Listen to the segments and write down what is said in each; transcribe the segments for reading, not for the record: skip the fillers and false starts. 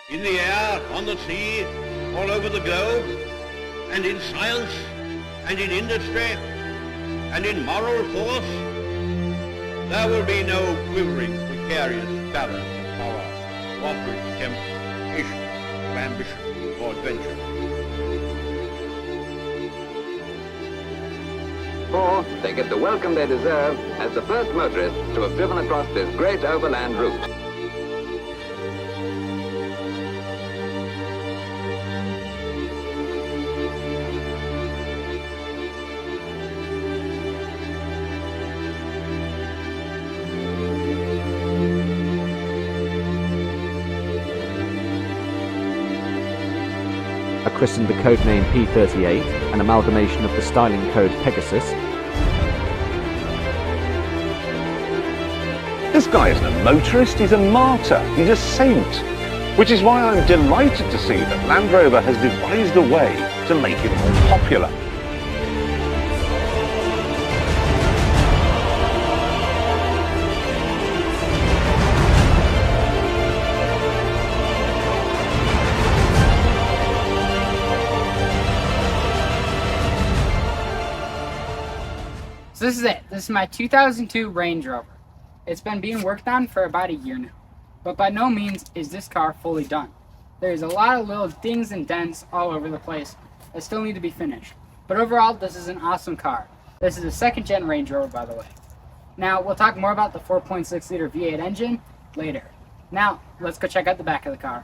in the air, on the sea, all over the globe, and in science, and in industry, and in moral force, there will be no quivering, precarious balance of power to offer its temptation of ambition or adventure. For they get the welcome they deserve as the first motorists to have driven across this great overland route. Christened the codename P-38, an amalgamation of the styling code Pegasus. This guy isn't a motorist, he's a martyr, he's a saint. Which is why I'm delighted to see that Land Rover has devised a way to make it more popular. So this is it. This is my 2002 Range Rover. It's been being worked on for about a year now, but by no means is this car fully done. There's a lot of little dings and dents all over the place that still need to be finished. But overall, this is an awesome car. This is a second gen Range Rover, by the way. Now, we'll talk more about the 4.6 liter V8 engine later. Now, let's go check out the back of the car.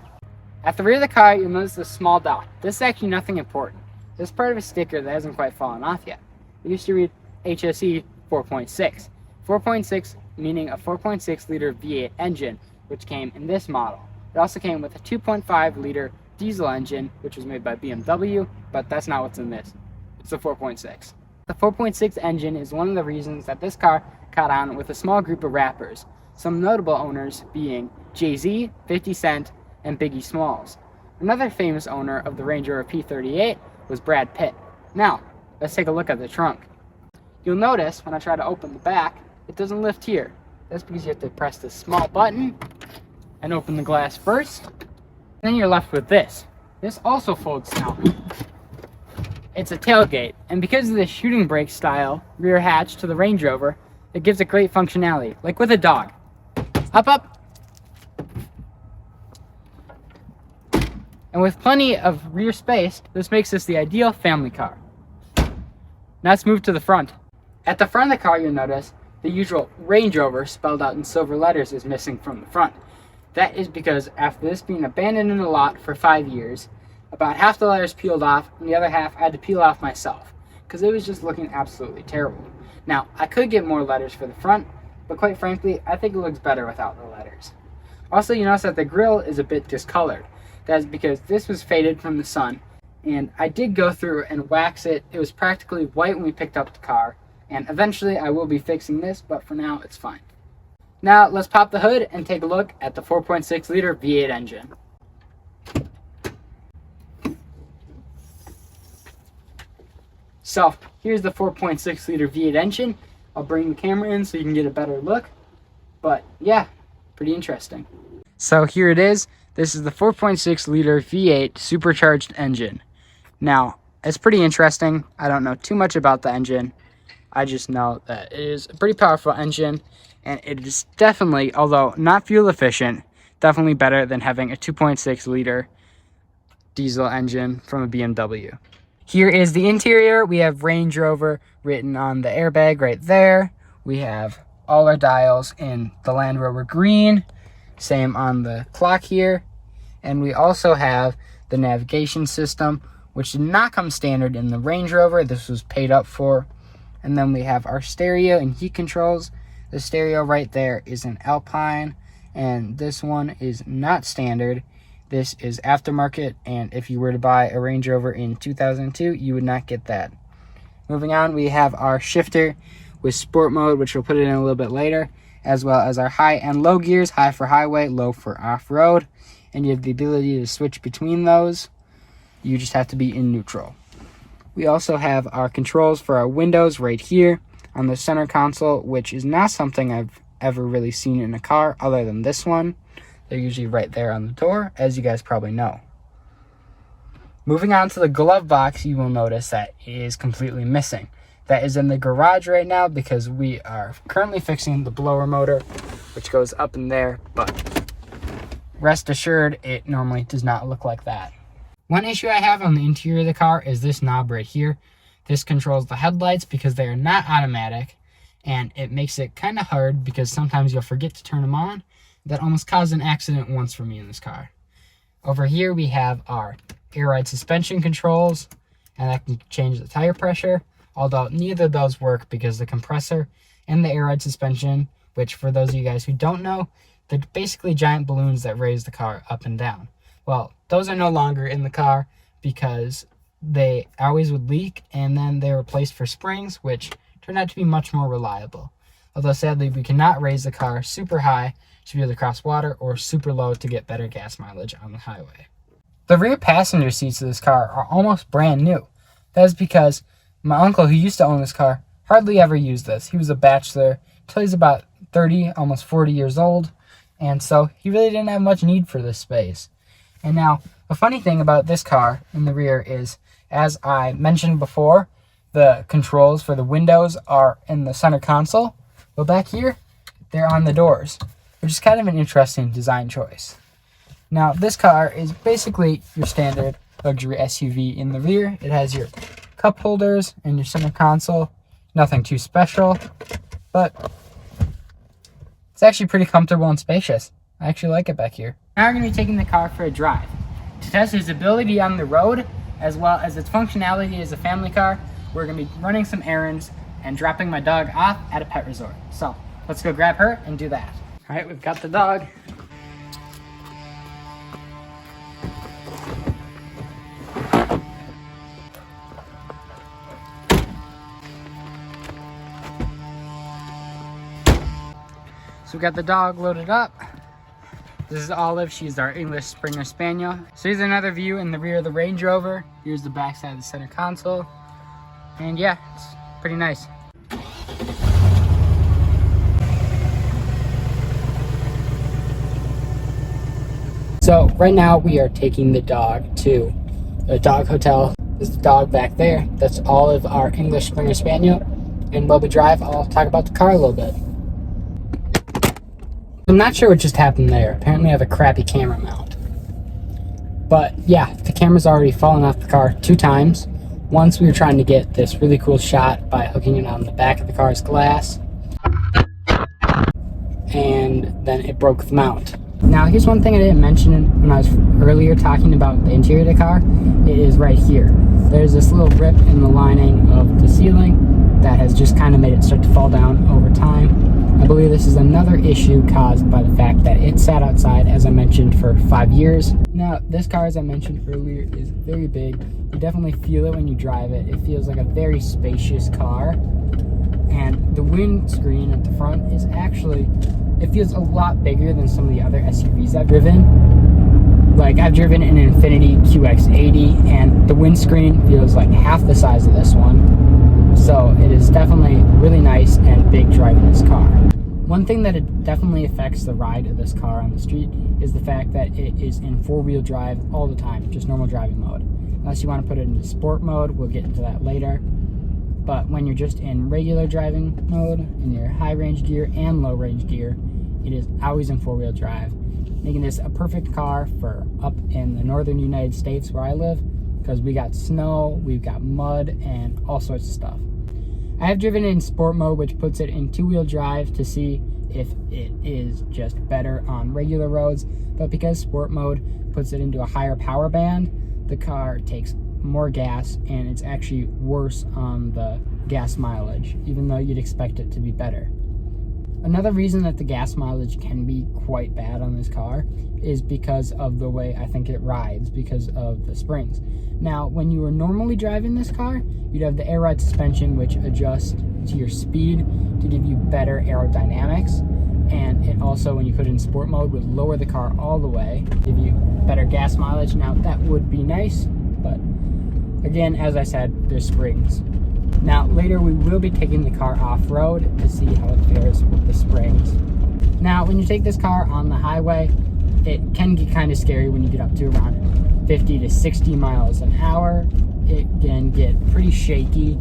At the rear of the car, you'll notice this small dot. This is actually nothing important. This is part of a sticker that hasn't quite fallen off yet. It used to read HSE 4.6. 4.6 meaning a 4.6 liter V8 engine, which came in this model. It also came with a 2.5 liter diesel engine, which was made by BMW, but that's not what's in this. It's the 4.6. The 4.6 engine is one of the reasons that this car caught on with a small group of rappers, some notable owners being Jay-Z, 50 Cent, and Biggie Smalls. Another famous owner of the Range Rover P38 was Brad Pitt. Now, let's take a look at the trunk. You'll notice when I try to open the back, it doesn't lift here. That's because you have to press this small button and open the glass first. Then you're left with this. This also folds down. It's a tailgate, and because of the shooting brake style rear hatch to the Range Rover, it gives it great functionality, like with a dog. Up, up. And with plenty of rear space, this makes this the ideal family car. Now let's move to the front. At the front of the car, you'll notice the usual Range Rover spelled out in silver letters is missing from the front. That is because after this being abandoned in a lot for 5 years, about half the letters peeled off and the other half I had to peel off myself because it was just looking absolutely terrible. Now, I could get more letters for the front, but quite frankly, I think it looks better without the letters. Also, you notice that the grille is a bit discolored. That's because this was faded from the sun, and I did go through and wax it. It was practically white when we picked up the car, and eventually I will be fixing this, but for now it's fine. Now let's pop the hood and take a look at the 4.6 liter V8 engine. So here's the 4.6 liter V8 engine. I'll bring the camera in so you can get a better look, but yeah, pretty interesting. So here it is. This is the 4.6 liter V8 supercharged engine. Now, it's pretty interesting. I don't know too much about the engine. I just know that it is a pretty powerful engine, and it is definitely, although not fuel efficient, definitely better than having a 2.6 liter diesel engine from a BMW. Here is the interior. We have Range Rover written on the airbag right there. We have all our dials in the Land Rover green, same on the clock here. And we also have the navigation system, which did not come standard in the Range Rover. This was paid up for. And then we have our stereo and heat controls. The stereo right there is an Alpine, and this one is not standard. This is aftermarket, and if you were to buy a Range Rover in 2002, you would not get that. Moving on, we have our shifter with sport mode, which we'll put it in a little bit later, as well as our high and low gears, high for highway, low for off-road, and you have the ability to switch between those. You just have to be in neutral. We also have our controls for our windows right here on the center console, which is not something I've ever really seen in a car other than this one. They're usually right there on the door, as you guys probably know. Moving on to the glove box, you will notice that it is completely missing. That is in the garage right now because we are currently fixing the blower motor, which goes up in there, but rest assured, it normally does not look like that. One issue I have on the interior of the car is this knob right here. This controls the headlights because they are not automatic, and it makes it kind of hard because sometimes you'll forget to turn them on. That almost caused an accident once for me in this car. Over here we have our air ride suspension controls, and that can change the tire pressure, although neither of those work because the compressor and the air ride suspension, which for those of you guys who don't know, they're basically giant balloons that raise the car up and down. Well, those are no longer in the car because they always would leak, and then they were replaced for springs, which turned out to be much more reliable. Although sadly, we cannot raise the car super high to be able to cross water or super low to get better gas mileage on the highway. The rear passenger seats of this car are almost brand new. That is because my uncle, who used to own this car, hardly ever used this. He was a bachelor until he's about 30, almost 40 years old, and so he really didn't have much need for this space. And now, the funny thing about this car in the rear is, as I mentioned before, the controls for the windows are in the center console, but back here, they're on the doors, which is kind of an interesting design choice. Now, this car is basically your standard luxury SUV in the rear. It has your cup holders and your center console. Nothing too special, but it's actually pretty comfortable and spacious. I actually like it back here. Now we're going to be taking the car for a drive to test its ability on the road, as well as its functionality as a family car. We're going to be running some errands and dropping my dog off at a pet resort. So let's go grab her and do that. All right, we've got the dog. So we got the dog loaded up. This is Olive. She's our English Springer Spaniel. So here's another view in the rear of the Range Rover. Here's the back side of the center console. And yeah, it's pretty nice. So right now we are taking the dog to a dog hotel. There's the dog back there. That's Olive, our English Springer Spaniel. And while we drive, I'll talk about the car a little bit. I'm not sure what just happened there. Apparently I have a crappy camera mount. But yeah, the camera's already fallen off the car 2 times. Once we were trying to get this really cool shot by hooking it on the back of the car's glass. And then it broke the mount. Now here's one thing I didn't mention when I was earlier talking about the interior of the car. It is right here. There's this little rip in the lining of the ceiling that has just kind of made it start to fall down over time. I believe this is another issue caused by the fact that it sat outside, as I mentioned, for 5 years. Now, this car, as I mentioned earlier, is very big. You definitely feel it when you drive it. It feels like a very spacious car. And the windscreen at the front is actually, it feels a lot bigger than some of the other SUVs I've driven. Like, I've driven an Infiniti QX80, and the windscreen feels like half the size of this one. So it is definitely really nice and big driving this car. One thing that it definitely affects the ride of this car on the street is the fact that it is in 4-wheel drive all the time, just normal driving mode. Unless you want to put it into sport mode, we'll get into that later. But when you're just in regular driving mode, in your high range gear and low range gear, it is always in 4-wheel drive, making this a perfect car for up in the northern United States where I live, because we got snow, we've got mud, and all sorts of stuff. I have driven it in sport mode, which puts it in 2-wheel drive to see if it is just better on regular roads, but because sport mode puts it into a higher power band, the car takes more gas and it's actually worse on the gas mileage, even though you'd expect it to be better. Another reason that the gas mileage can be quite bad on this car is because of the way I think it rides, because of the springs. Now, when you were normally driving this car, you'd have the air ride suspension, which adjusts to your speed to give you better aerodynamics. And it also, when you put it in sport mode, would lower the car all the way, give you better gas mileage. Now, that would be nice, but again, as I said, there's springs. Now, later we will be taking the car off-road to see how it fares with the springs. Now, when you take this car on the highway, it can get kind of scary when you get up to around 50 to 60 miles an hour. It can get pretty shaky.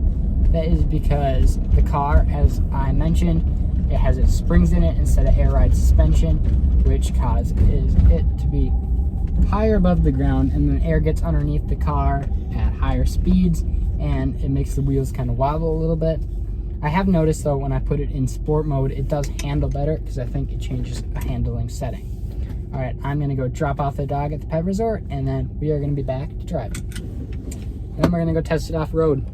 That is because the car, as I mentioned, it has its springs in it instead of air ride suspension, which causes it to be higher above the ground, and then air gets underneath the car at higher speeds, and it makes the wheels kind of wobble a little bit. I have noticed though, when I put it in sport mode, it does handle better because I think it changes a handling setting. All right, I'm gonna go drop off the dog at the pet resort, and then we are gonna be back to drive. And then we're gonna go test it off road.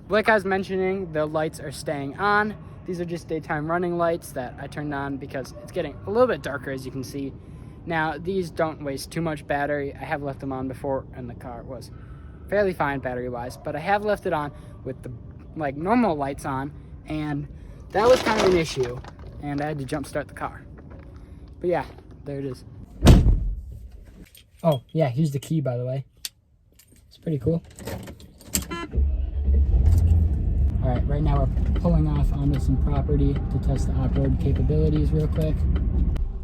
Like I was mentioning, the lights are staying on. These are just daytime running lights that I turned on because it's getting a little bit darker, as you can see. Now, these don't waste too much battery. I have left them on before, and the car was fairly fine battery-wise, but I have left it on with the normal lights on, and that was kind of an issue, and I had to jump start the car. But yeah, there it is. Oh, yeah, here's the key, by the way. It's pretty cool. All right, right now we're pulling off onto some property to test the off-road capabilities real quick.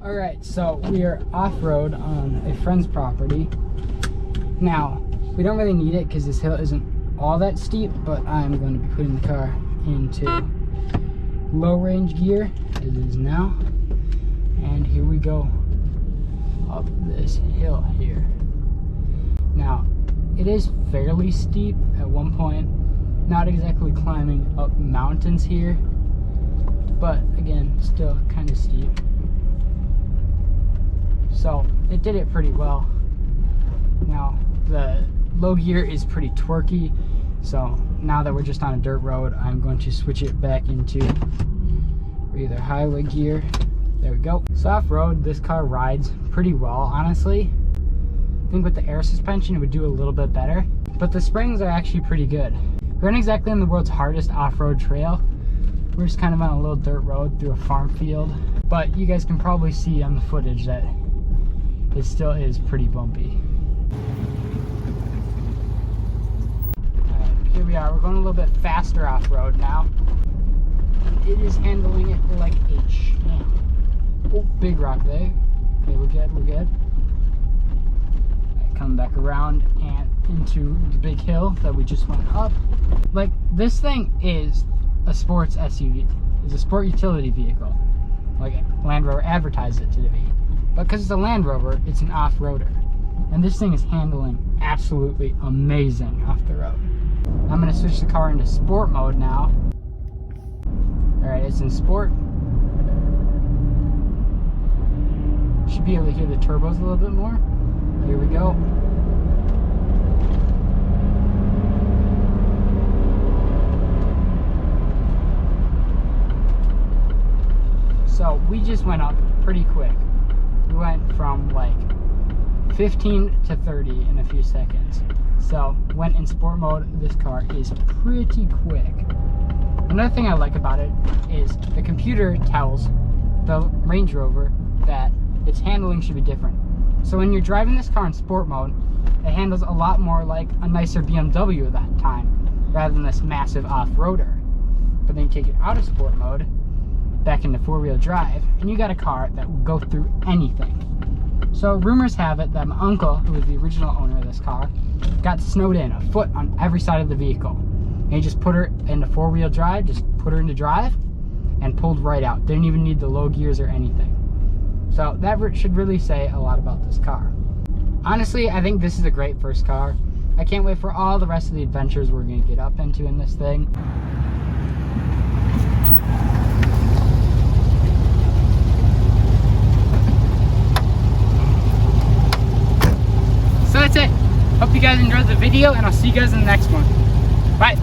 All right, so we are off-road on a friend's property. Now, we don't really need it because this hill isn't all that steep, but I'm going to be putting the car into low range gear, as it is now. And here we go up this hill here. Now, it is fairly steep at one point. Not exactly climbing up mountains here, but again, still kind of steep. So it did it pretty well. Now the low gear is pretty twerky, so now that we're just on a dirt road, I'm going to switch it back into either highway gear. There we go. So off-road, this car rides pretty well, honestly. I think with the air suspension it would do a little bit better, but the springs are actually pretty good. We aren't exactly on the world's hardest off-road trail. We're just kind of on a little dirt road through a farm field, but you guys can probably see on the footage that it still is pretty bumpy. All right, here we are. We're going a little bit faster off-road now. It is handling it like a champ. Oh, big rock there. Okay, we're good, we're good. Coming back around and into the big hill that we just went up. Like, this thing is a sports SUV, is a sport utility vehicle, like Land Rover advertised it to be. But because it's a Land Rover, it's an off-roader, and this thing is handling absolutely amazing off the road. I'm going to switch the car into sport mode now. All right, it's in sport. Should be able to hear the turbos a little bit more. Here we go. So we just went up pretty quick. We went from like 15 to 30 in a few seconds. So went in sport mode. This car is pretty quick. Another thing I like about it is the computer tells the Range Rover that its handling should be different. So when you're driving this car in sport mode, it handles a lot more like a nicer BMW at that time, rather than this massive off-roader. But then you take it out of sport mode, back into four-wheel drive, and you got a car that will go through anything. So rumors have it that my uncle, who was the original owner of this car, got snowed in, a foot on every side of the vehicle. And he just put her into four-wheel drive, just put her into drive, and pulled right out. Didn't even need the low gears or anything. So that should really say a lot about this car. Honestly, I think this is a great first car. I can't wait for all the rest of the adventures we're going to get up into in this thing. So that's it. Hope you guys enjoyed the video, and I'll see you guys in the next one. Bye.